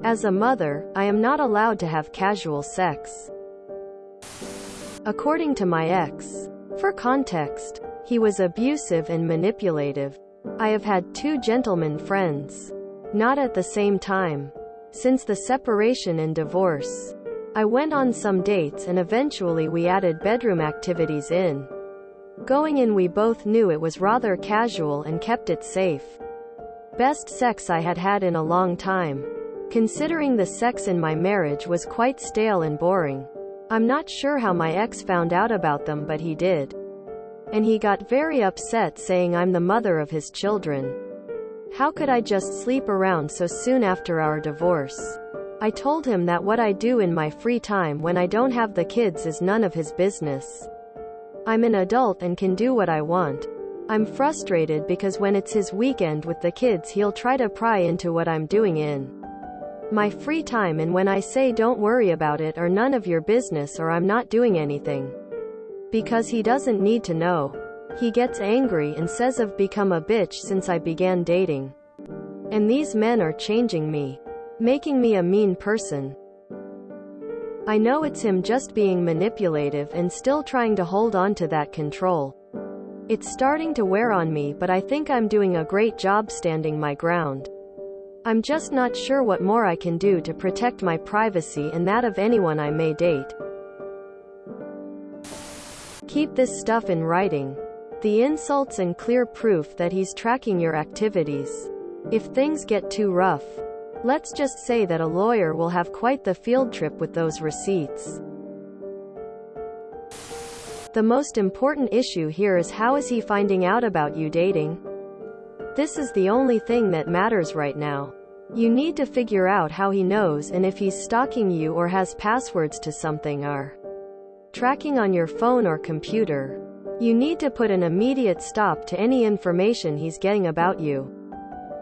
As a mother, I am not allowed to have casual sex. According to my ex. For context, he was abusive and manipulative. I have had 2 gentlemen friends. Not at the same time. Since the separation and divorce. I went on some dates and eventually we added bedroom activities in. Going in, we both knew it was rather casual and kept it safe. Best sex I had had in a long time. Considering the sex in my marriage was quite stale and boring. I'm not sure how my ex found out about them, but he did. And he got very upset, saying I'm the mother of his children. How could I just sleep around so soon after our divorce? I told him that what I do in my free time when I don't have the kids is none of his business. I'm an adult and can do what I want. I'm frustrated because when it's his weekend with the kids, he'll try to pry into what I'm doing in my free time, and when I say don't worry about it or none of your business or I'm not doing anything. Because he doesn't need to know. He gets angry and says I've become a bitch since I began dating. And these men are changing me. Making me a mean person. I know it's him just being manipulative and still trying to hold on to that control. It's starting to wear on me, but I think I'm doing a great job standing my ground. I'm just not sure what more I can do to protect my privacy and that of anyone I may date. Keep this stuff in writing. The insults and clear proof that he's tracking your activities. If things get too rough, let's just say that a lawyer will have quite the field trip with those receipts. The most important issue here is, how is he finding out about you dating? This is the only thing that matters right now. You need to figure out how he knows and if he's stalking you or has passwords to something or tracking on your phone or computer. You need to put an immediate stop to any information he's getting about you.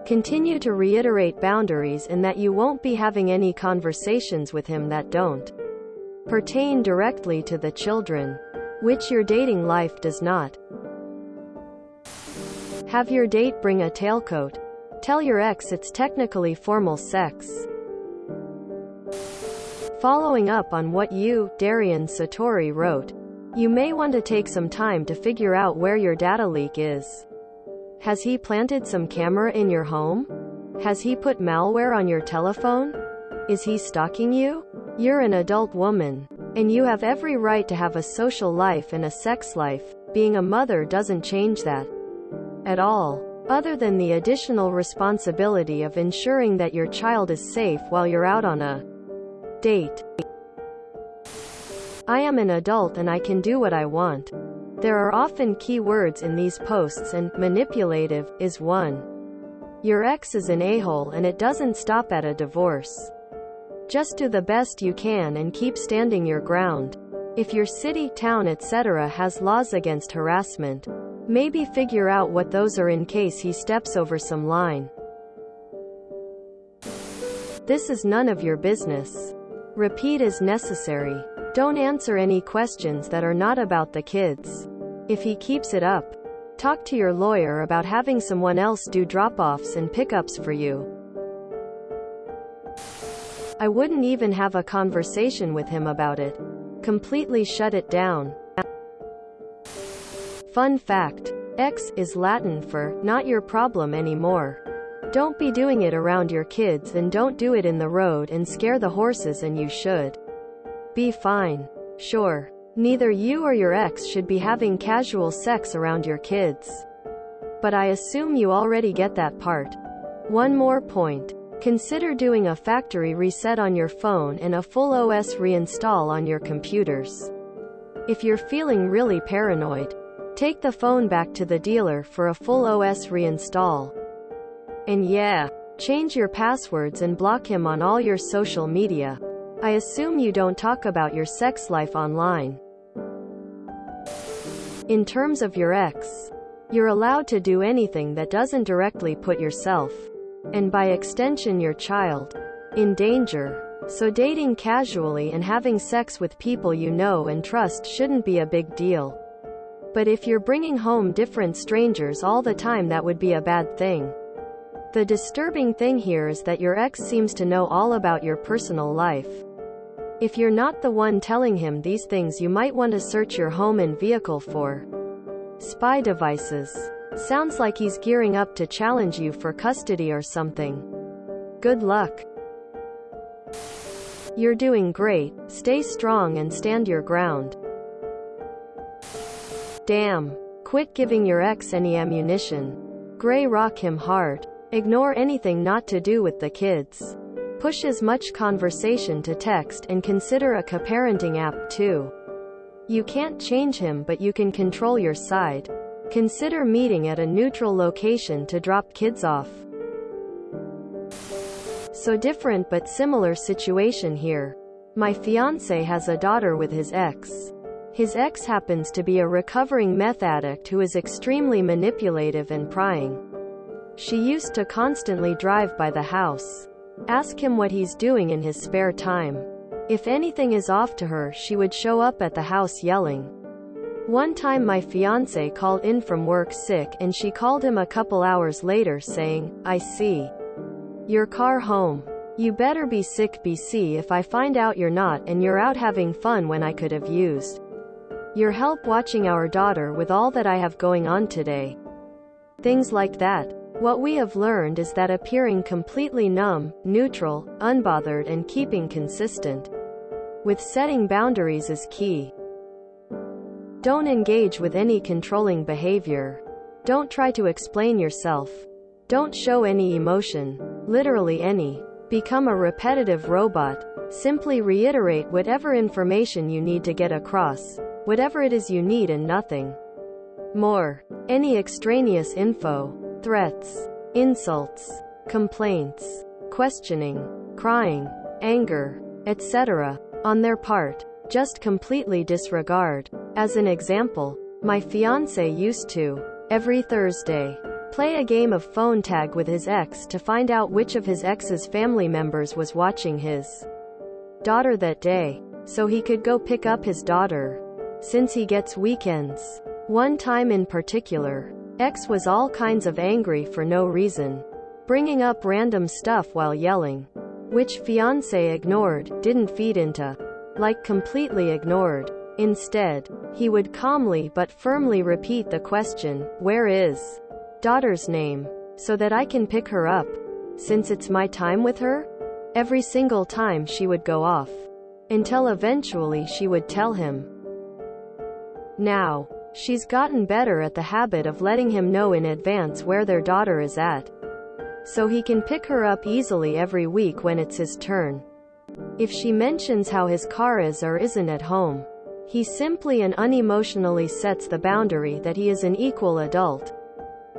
Continue to reiterate boundaries and that you won't be having any conversations with him that don't pertain directly to the children, which your dating life does not. Have your date bring a tailcoat. Tell your ex it's technically formal sex. Following up on what you, Darian Satori, wrote, you may want to take some time to figure out where your data leak is. Has he planted some camera in your home? Has he put malware on your telephone? Is he stalking you? You're an adult woman, and you have every right to have a social life and a sex life. Being a mother doesn't change that at all, other than the additional responsibility of ensuring that your child is safe while you're out on a date. I am an adult and I can do what I want. There are often key words in these posts, and manipulative is one. Your ex is an a-hole and it doesn't stop at a divorce. Just do the best you can and keep standing your ground. If your city, town, etc. has laws against harassment, maybe figure out what those are in case he steps over some line. This is none of your business. Repeat as necessary. Don't answer any questions that are not about the kids. If he keeps it up, talk to your lawyer about having someone else do drop-offs and pickups for you. I wouldn't even have a conversation with him about it. Completely shut it down. Fun fact: X is Latin for not your problem anymore. Don't be doing it around your kids, and don't do it in the road and scare the horses, and you should be fine. Sure, neither you or your ex should be having casual sex around your kids. But I assume you already get that part. One more point. Consider doing a factory reset on your phone and a full OS reinstall on your computers. If you're feeling really paranoid, take the phone back to the dealer for a full OS reinstall. And yeah, change your passwords and block him on all your social media. I assume you don't talk about your sex life online. In terms of your ex, you're allowed to do anything that doesn't directly put yourself, and by extension your child, in danger. So dating casually and having sex with people you know and trust shouldn't be a big deal. But if you're bringing home different strangers all the time, that would be a bad thing. The disturbing thing here is that your ex seems to know all about your personal life. If you're not the one telling him these things, you might want to search your home and vehicle for spy devices. Sounds like he's gearing up to challenge you for custody or something. Good luck. You're doing great. Stay strong and stand your ground. Damn. Quit giving your ex any ammunition. Gray, rock him hard. Ignore anything not to do with the kids. Push as much conversation to text and consider a co-parenting app too. You can't change him, but you can control your side. Consider meeting at a neutral location to drop kids off. So different but similar situation here. My fiancé has a daughter with his ex. His ex happens to be a recovering meth addict who is extremely manipulative and prying. She used to constantly drive by the house, ask him what he's doing in his spare time. If anything is off to her, she would show up at the house yelling. One time my fiancé called in from work sick and she called him a couple hours later saying, "I see your car home. You better be sick BC if I find out you're not and you're out having fun when I could have used your help watching our daughter with all that I have going on today." Things like that. What we have learned is that appearing completely numb, neutral, unbothered and keeping consistent with setting boundaries is key. Don't engage with any controlling behavior. Don't try to explain yourself. Don't show any emotion. Literally any. Become a repetitive robot. Simply reiterate whatever information you need to get across, whatever it is you need and nothing more. Any extraneous info, threats, insults, complaints, questioning, crying, anger, etc. on their part, just completely disregard. As an example, my fiancé used to, every Thursday, play a game of phone tag with his ex to find out which of his ex's family members was watching his daughter that day, so he could go pick up his daughter, since he gets weekends. One time in particular, ex was all kinds of angry for no reason, bringing up random stuff while yelling, which fiancé ignored, didn't feed into, like completely ignored. Instead, he would calmly but firmly repeat the question, "Where is daughter's name? So that I can pick her up, since it's my time with her?" Every single time she would go off, until eventually she would tell him. Now, she's gotten better at the habit of letting him know in advance where their daughter is at, so he can pick her up easily every week when it's his turn. If she mentions how his car is or isn't at home, he simply and unemotionally sets the boundary that he is an equal adult,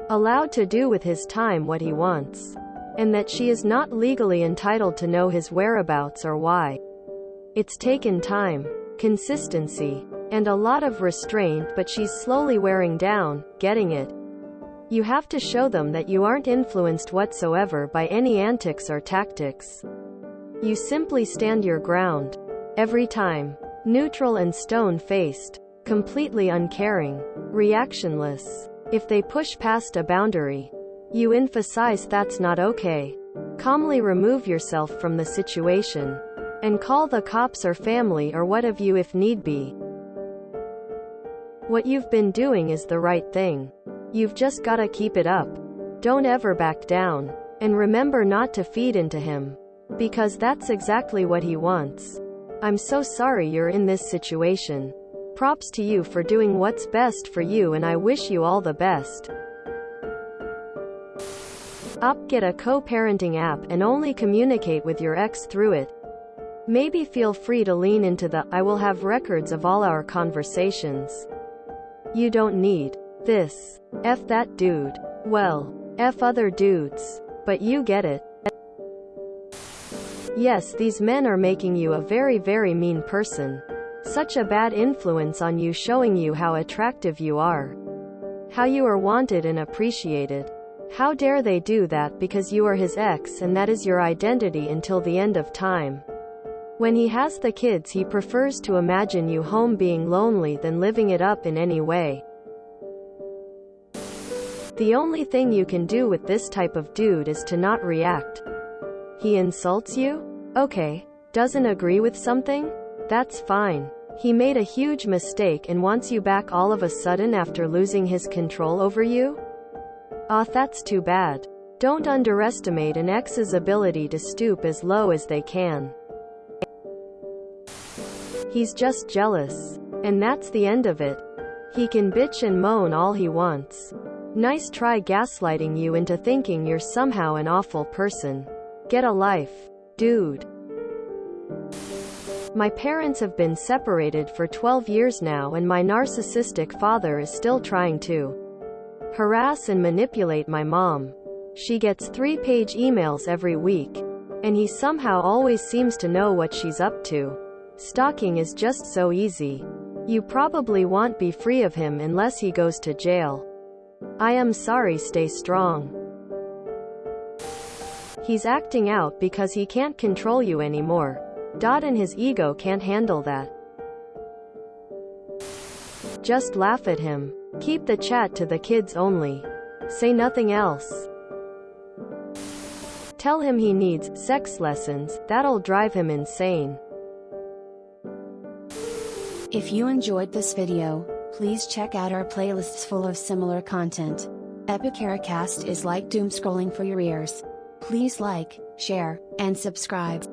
allowed to do with his time what he wants, and that she is not legally entitled to know his whereabouts or why. It's taken time, consistency, and a lot of restraint, but she's slowly wearing down, getting it. You have to show them that you aren't influenced whatsoever by any antics or tactics. You simply stand your ground. Every time. Neutral and stone-faced. Completely uncaring. Reactionless. If they push past a boundary, you emphasize that's not okay. Calmly remove yourself from the situation, and call the cops or family or what have you if need be. What you've been doing is the right thing. You've just gotta keep it up. Don't ever back down. And remember not to feed into him, because that's exactly what he wants. I'm so sorry you're in this situation. Props to you for doing what's best for you and I wish you all the best. Get a co-parenting app and only communicate with your ex through it. Maybe feel free to lean into the "I will have records of all our conversations." You don't need this. F that dude. Well, F other dudes. But you get it. Yes, these men are making you a very, very mean person. Such a bad influence on you, showing you how attractive you are, how you are wanted and appreciated. How dare they do that because you are his ex and that is your identity until the end of time. When he has the kids, he prefers to imagine you home being lonely than living it up in any way. The only thing you can do with this type of dude is to not react. He insults you? Okay. Doesn't agree with something? That's fine. He made a huge mistake and wants you back all of a sudden after losing his control over you? Ah, that's too bad. Don't underestimate an ex's ability to stoop as low as they can. He's just jealous. And that's the end of it. He can bitch and moan all he wants. Nice try gaslighting you into thinking you're somehow an awful person. Get a life, dude. My parents have been separated for 12 years now, and my narcissistic father is still trying to harass and manipulate my mom. She gets 3-page emails every week. And he somehow always seems to know what she's up to. Stalking is just so easy. You probably won't be free of him unless he goes to jail. I am sorry, stay strong. He's acting out because he can't control you anymore. And his ego can't handle that. Just laugh at him. Keep the chat to the kids only. Say nothing else. Tell him he needs sex lessons. That'll drive him insane. If you enjoyed this video, please check out our playlists full of similar content. Epic Cast is like doom scrolling for your ears. Please like, share, and subscribe.